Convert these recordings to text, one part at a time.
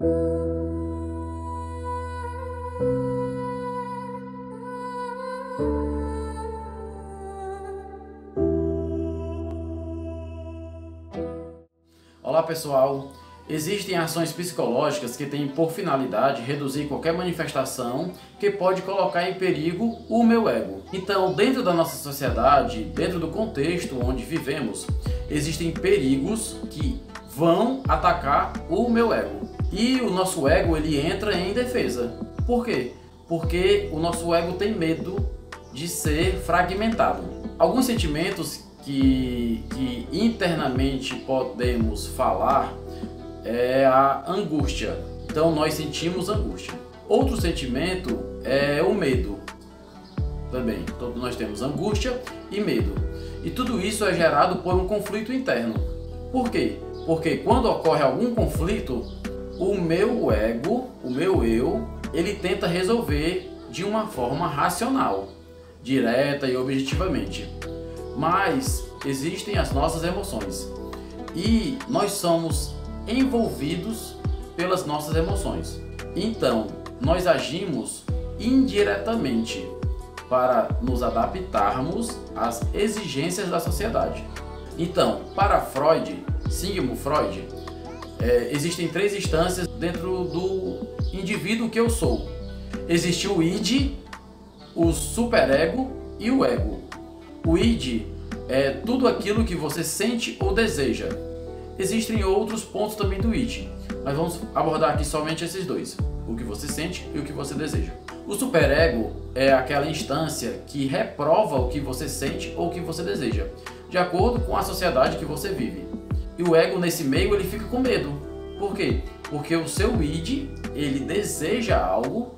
Olá pessoal, existem ações psicológicas que têm por finalidade reduzir qualquer manifestação que pode colocar em perigo o meu ego. Então, dentro da nossa sociedade, dentro do contexto onde vivemos, existem perigos que vão atacar o meu ego. E o nosso ego ele entra em defesa. Por quê? Porque o nosso ego tem medo de ser fragmentado. Alguns sentimentos que internamente podemos falar é a angústia. Então nós sentimos angústia. Outro sentimento é o medo. Também, todos nós temos angústia e medo. E tudo isso é gerado por um conflito interno. Por quê? Porque quando ocorre algum conflito, o meu ego, o meu eu, ele tenta resolver de uma forma racional, direta e objetivamente. Mas existem as nossas emoções e nós somos envolvidos pelas nossas emoções. Então, nós agimos indiretamente para nos adaptarmos às exigências da sociedade. Então, para Freud, Sigmund Freud, existem três instâncias dentro do indivíduo que eu sou. Existe o id, o superego e o ego. O id é tudo aquilo que você sente ou deseja. Existem outros pontos também do id, mas vamos abordar aqui somente esses dois, o que você sente e o que você deseja. O superego é aquela instância que reprova o que você sente ou o que você deseja, de acordo com a sociedade que você vive. E o ego nesse meio ele fica com medo. Por quê? Porque o seu id, ele deseja algo,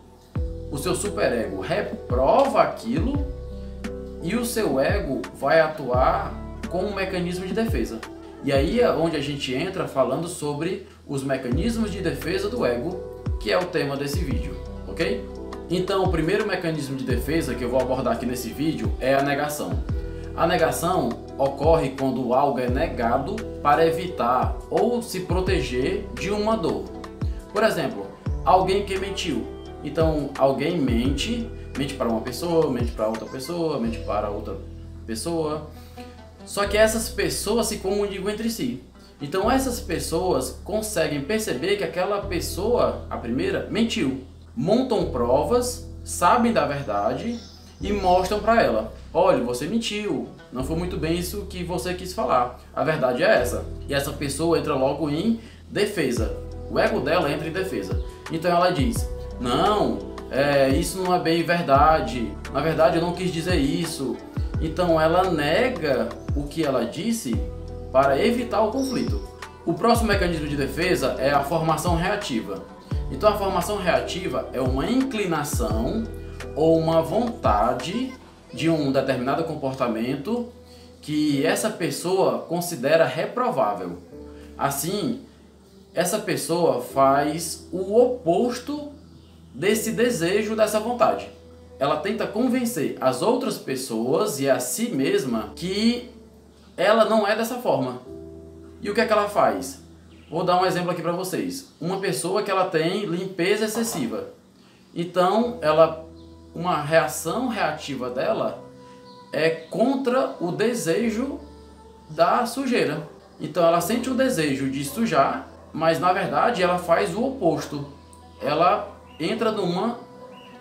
o seu superego reprova aquilo e o seu ego vai atuar como um mecanismo de defesa. E aí é onde a gente entra falando sobre os mecanismos de defesa do ego, que é o tema desse vídeo, ok? Então, o primeiro mecanismo de defesa que eu vou abordar aqui nesse vídeo é a negação. A negação ocorre quando algo é negado para evitar ou se proteger de uma dor. Por exemplo, alguém que mentiu. Então, alguém mente para uma pessoa, mente para outra pessoa, mente para outra pessoa. Só que essas pessoas se comunicam entre si. Então essas pessoas conseguem perceber que aquela pessoa, a primeira, mentiu. Montam provas, sabem da verdade e mostram para ela. Olha, você mentiu, não foi muito bem isso que você quis falar. A verdade é essa. E essa pessoa entra logo em defesa. O ego dela entra em defesa. Então ela diz, não, isso não é bem verdade. Na verdade eu não quis dizer isso. Então ela nega o que ela disse para evitar o conflito. O próximo mecanismo de defesa é a formação reativa. Então a formação reativa é uma inclinação ou uma vontade de um determinado comportamento que essa pessoa considera reprovável. Assim, essa pessoa faz o oposto desse desejo, dessa vontade. Ela tenta convencer as outras pessoas e a si mesma que ela não é dessa forma. E o que é que ela faz? Vou dar um exemplo aqui para vocês. Uma pessoa que ela tem limpeza excessiva. Então, uma reação reativa dela é contra o desejo da sujeira. Então, ela sente o desejo de sujar, mas na verdade ela faz o oposto. Ela entra numa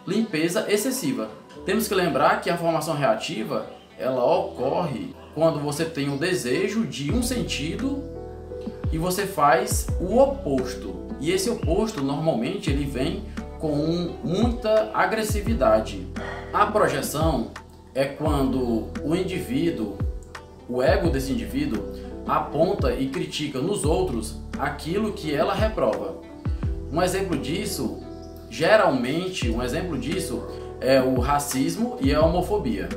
limpeza excessiva. Temos que lembrar que a formação reativa ela ocorre quando você tem o desejo de um sentido e você faz o oposto. E esse oposto normalmente ele vem com muita agressividade. A projeção é quando o indivíduo, o ego desse indivíduo, aponta e critica nos outros aquilo que ela reprova. Um exemplo disso, geralmente, é o racismo e a homofobia.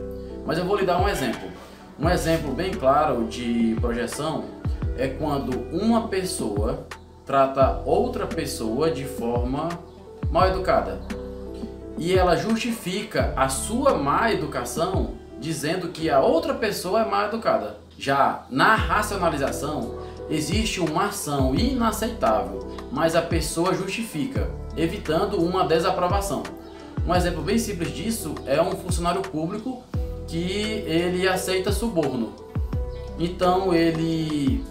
Mas eu vou lhe dar um exemplo. Um exemplo bem claro de projeção é quando uma pessoa trata outra pessoa de forma mal educada. E ela justifica a sua má educação dizendo que a outra pessoa é mal educada. Já na racionalização existe uma ação inaceitável, mas a pessoa justifica, evitando uma desaprovação. Um exemplo bem simples disso é um funcionário público que ele aceita suborno. Então ele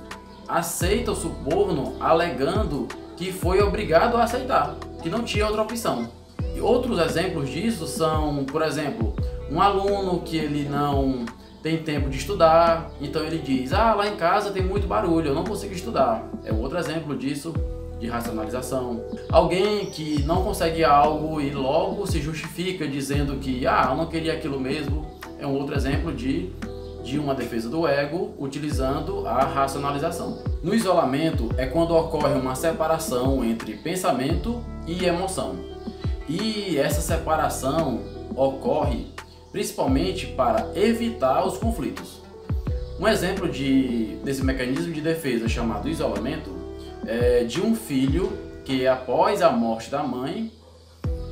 aceita o suborno alegando que foi obrigado a aceitar, que não tinha outra opção. E outros exemplos disso são, por exemplo, um aluno que ele não tem tempo de estudar, então ele diz: lá em casa tem muito barulho, eu não consigo estudar. É outro exemplo disso, de racionalização. Alguém que não consegue algo e logo se justifica dizendo que eu não queria aquilo mesmo, é um outro exemplo de uma defesa do ego utilizando a racionalização. No isolamento é quando ocorre uma separação entre pensamento e emoção. E essa separação ocorre principalmente para evitar os conflitos. Um exemplo desse mecanismo de defesa chamado isolamento é de um filho que, após a morte da mãe,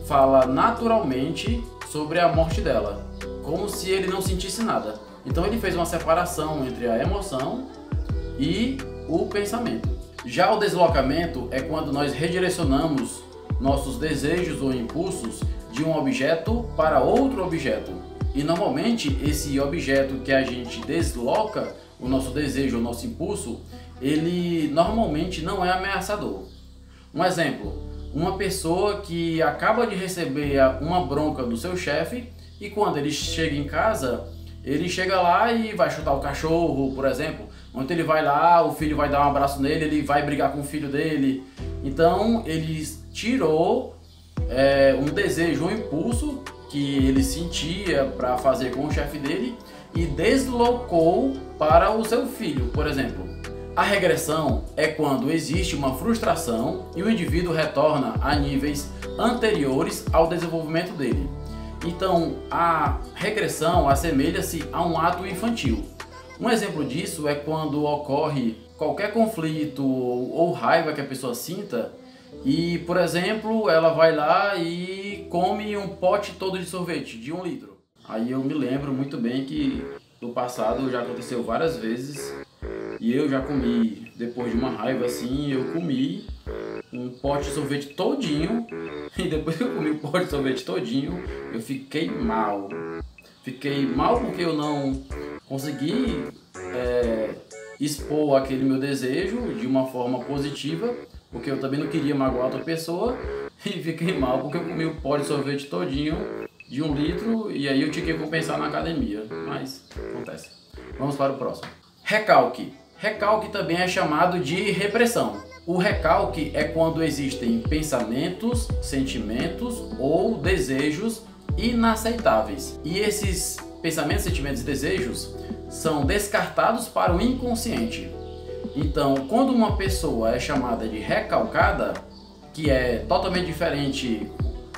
fala naturalmente sobre a morte dela, como se ele não sentisse nada. Então ele fez uma separação entre a emoção e o pensamento. Já o deslocamento é quando nós redirecionamos nossos desejos ou impulsos de um objeto para outro objeto. E normalmente esse objeto que a gente desloca, o nosso desejo, o nosso impulso, ele normalmente não é ameaçador. Um exemplo, uma pessoa que acaba de receber uma bronca do seu chefe e quando ele chega em casa, ele chega lá e vai chutar o cachorro, por exemplo. Ontem ele vai lá, o filho vai dar um abraço nele, ele vai brigar com o filho dele. Então ele tirou um desejo, um impulso que ele sentia para fazer com o chefe dele e deslocou para o seu filho, por exemplo. A regressão é quando existe uma frustração e o indivíduo retorna a níveis anteriores ao desenvolvimento dele. Então, a regressão assemelha-se a um ato infantil. Um exemplo disso é quando ocorre qualquer conflito ou raiva que a pessoa sinta e, por exemplo, ela vai lá e come um pote todo de sorvete, de 1 litro. Aí eu me lembro muito bem que no passado já aconteceu várias vezes e eu já comi, depois de uma raiva assim, eu comi um pote de sorvete todinho e depois que eu comi o pote de sorvete todinho, eu fiquei mal. Fiquei mal porque eu não consegui expor aquele meu desejo de uma forma positiva, porque eu também não queria magoar outra pessoa, e fiquei mal porque eu comi o pote de sorvete todinho de 1 litro e aí eu tinha que compensar na academia, mas acontece. Vamos para o próximo. Recalque. Recalque também é chamado de repressão. O recalque é quando existem pensamentos, sentimentos ou desejos inaceitáveis. E esses pensamentos, sentimentos e desejos são descartados para o inconsciente. Então, quando uma pessoa é chamada de recalcada, que é totalmente diferente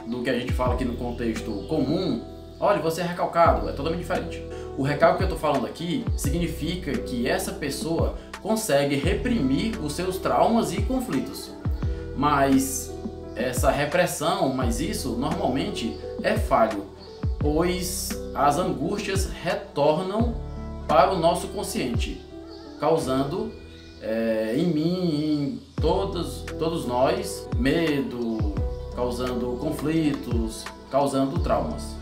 do que a gente fala aqui no contexto comum, olha, você é recalcado, é totalmente diferente. O recalque que eu estou falando aqui significa que essa pessoa consegue reprimir os seus traumas e conflitos. Mas essa repressão, isso normalmente é falho, pois as angústias retornam para o nosso consciente, causando em mim, em todos nós, medo, causando conflitos, causando traumas.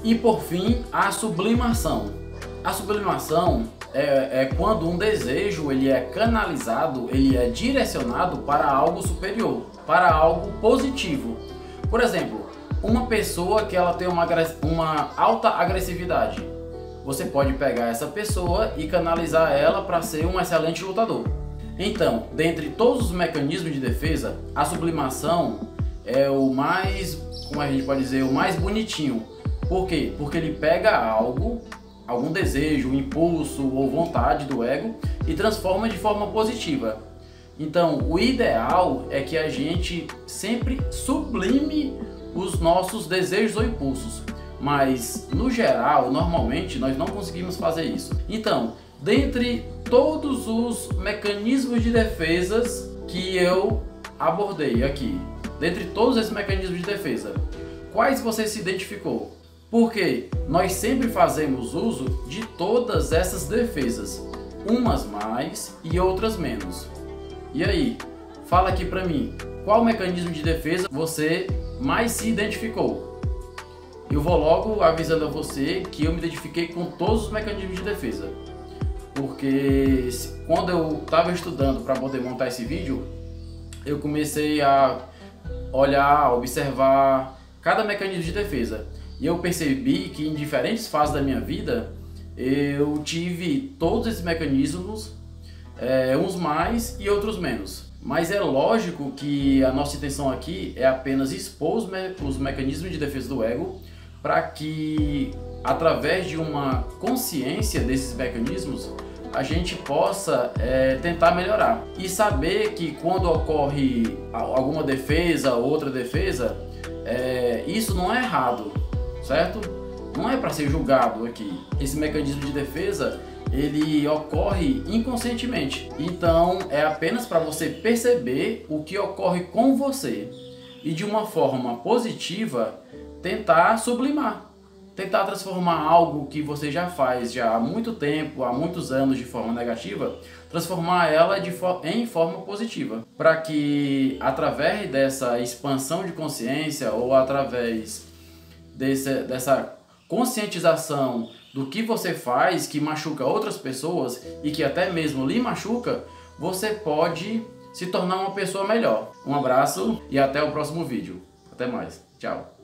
E por fim, a sublimação. A sublimação é quando um desejo ele é canalizado, ele é direcionado para algo superior, para algo positivo. Por exemplo, uma pessoa que ela tem uma alta agressividade, você pode pegar essa pessoa e canalizar ela para ser um excelente lutador. Então, dentre todos os mecanismos de defesa, a sublimação é o mais, como a gente pode dizer, o mais bonitinho. Por quê? Porque ele pega algum desejo, impulso ou vontade do ego e transforma de forma positiva. Então, o ideal é que a gente sempre sublime os nossos desejos ou impulsos, mas no geral, normalmente, nós não conseguimos fazer isso. Então, dentre todos os mecanismos de defesas que eu abordei aqui, dentre todos esses mecanismos de defesa, quais você se identificou? Porque nós sempre fazemos uso de todas essas defesas, umas mais e outras menos. E aí, fala aqui pra mim, qual mecanismo de defesa você mais se identificou? Eu vou logo avisando a você que eu me identifiquei com todos os mecanismos de defesa, porque quando eu estava estudando para poder montar esse vídeo, eu comecei a olhar, observar cada mecanismo de defesa, e eu percebi que em diferentes fases da minha vida eu tive todos esses mecanismos, uns mais e outros menos. Mas é lógico que a nossa intenção aqui é apenas expor os mecanismos de defesa do ego, para que através de uma consciência desses mecanismos a gente possa tentar melhorar e saber que quando ocorre alguma defesa ou outra defesa, isso não é errado, certo? Não é para ser julgado aqui. Esse mecanismo de defesa, ele ocorre inconscientemente, então é apenas para você perceber o que ocorre com você e de uma forma positiva tentar sublimar, tentar transformar algo que você já faz há muito tempo, há muitos anos de forma negativa, transformar ela em forma positiva, para que através dessa expansão de consciência ou através dessa conscientização do que você faz que machuca outras pessoas e que até mesmo lhe machuca, você pode se tornar uma pessoa melhor. Um abraço e até o próximo vídeo. Até mais. Tchau.